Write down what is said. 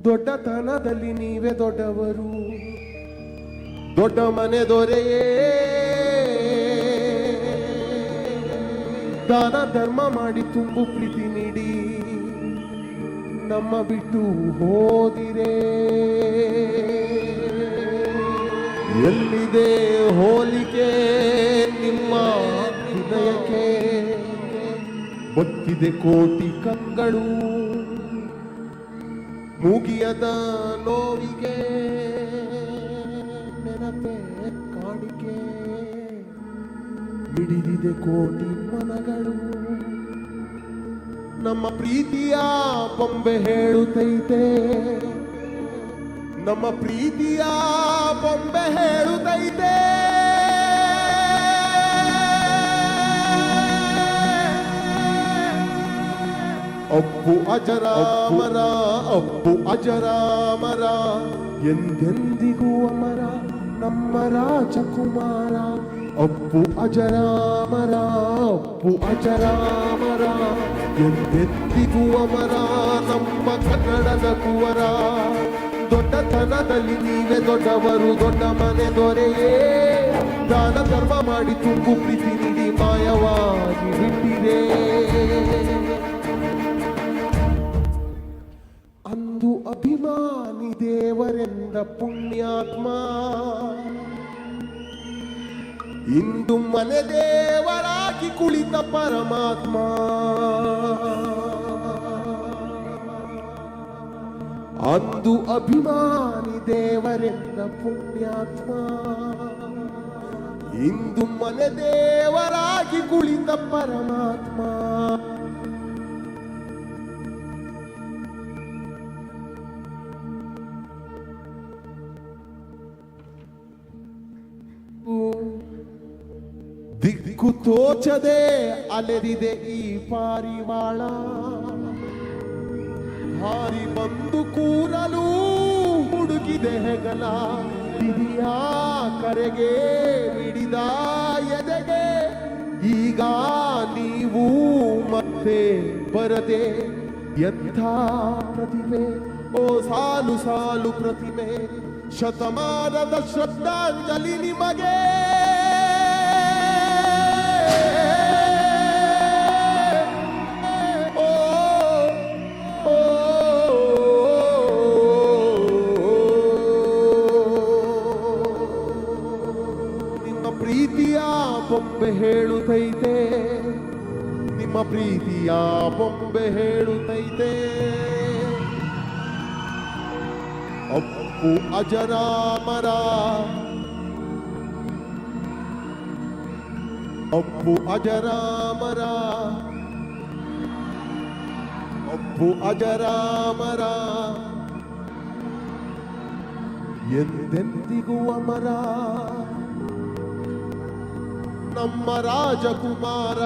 ದೊಡ್ಡತನದಲ್ಲಿ ನೀವೇ ದೊಡ್ಡವರು, ದೊಡ್ಡ ಮನೆ ದೊರೆಯೇ. ದಾನ ಧರ್ಮ ಮಾಡಿ ತುಂಬು ಪ್ರೀತಿ ನೀಡಿ ನಮ್ಮ ಬಿಟ್ಟು ಹೋದಿರೇ. ಎಲ್ಲಿದೆ ಹೋಲಿಕೆ ನಿಮ್ಮ ಹೃದಯಕ್ಕೆ? ಬಕ್ಕಿದೆ ಕೋಟಿ ಕಂಗಳು ಮುಗಿಯದ ನೋವಿಗೆ. ನೆನಪೇ ಕಾಣಿಕೆ ಮಿಡಿದಿದೆ ಕೋಟಿ ಮನಗಳು. ನಮ್ಮ ಪ್ರೀತಿಯ ಬೊಂಬೆ ಹೇಳುತ್ತೈತೆ, ನಮ್ಮ ಪ್ರೀತಿಯ ಬೊಂಬೆ ಹೇಳುತ್ತೈತೆ. ಅಪ್ಪು ಅಜರಾಮರ, ಅಪ್ಪು ಅಜರಾಮರ, ಎಂದೆಂದಿಗೂ ಅಮರ ನಮ್ಮ ರಾಜಕುಮಾರ. ಅಪ್ಪು ಅಜರಾಮರ, ಅಪ್ಪು ಅಜರಾಮರ, ಎಂದೆಂದಿಗೂ ಅಮರ ನಮ್ಮ ಕನ್ನಡದ ಕುವರ. ದೊಡ್ಡತನದಲ್ಲಿ ನೀವೇ ದೊಡ್ಡವರು, ದೊಡ್ಡ ಮನೆ ದೊರೆಯೇ. ದಾನ ಧರ್ಮ ಮಾಡಿ ತುಂಬು ಪ್ರೀತಿ ನೀಡಿ ಮಾಯವಾಗಿ ಬಿಟ್ಟಿದೆ. ಅಂದು ಅಭಿಮಾನಿ ದೇವರೆಂದ ಪುಣ್ಯಾತ್ಮ, ಇಂದು ಮನೆ ದೇವರಾಗಿ ಕುಳಿತ ಪರಮಾತ್ಮ. ಅಂದು ಅಭಿಮಾನಿ ದೇವರೆಂದ ಪುಣ್ಯಾತ್ಮ, ಇಂದು ಮನೆ ದೇವರಾಗಿ ಕುಳಿತ ಪರಮಾತ್ಮ. ದಿಕ್ಕು ತೋಚದೆ ಅಲೆದಿದೆ ಈ ಪಾರಿವಾಳ, ಹಾರಿ ಬಂದು ಕೂರಲು ಹುಡುಕಿದೆ ಹೆಗಲ. ಹಿರಿಯ ಕರೆಗೆ ಹಿಡಿದ ಎದೆಗೆ ಈಗ ನೀವು ಮತ್ತೆ ಬರದೆ. ಎಂಥ ಪ್ರತಿಮೆ, ಓ ಸಾಲು ಸಾಲು ಪ್ರತಿಮೆ, ಶತಮಾನದ ಶ್ರದ್ಧಾಂಜಲಿ ನಿಮಗೆ. ಪ್ರೀತಿಯ ಬೊಂಬೆ ಹೇಳುತ್ತೈತೆ, ನಿಮ್ಮ ಪ್ರೀತಿಯ ಬೊಂಬೆ ಹೇಳುತ್ತೈತೆ. ಅಪ್ಪು ಅಜರಾಮರ, ಅಪ್ಪು ಅಜರಾಮರ, ಅಪ್ಪು ಅಜರಾಮರ, ಎಂದೆಂದಿಗೂ ಅಮರ ನಮ್ಮ ರಾಜಕುಮಾರ.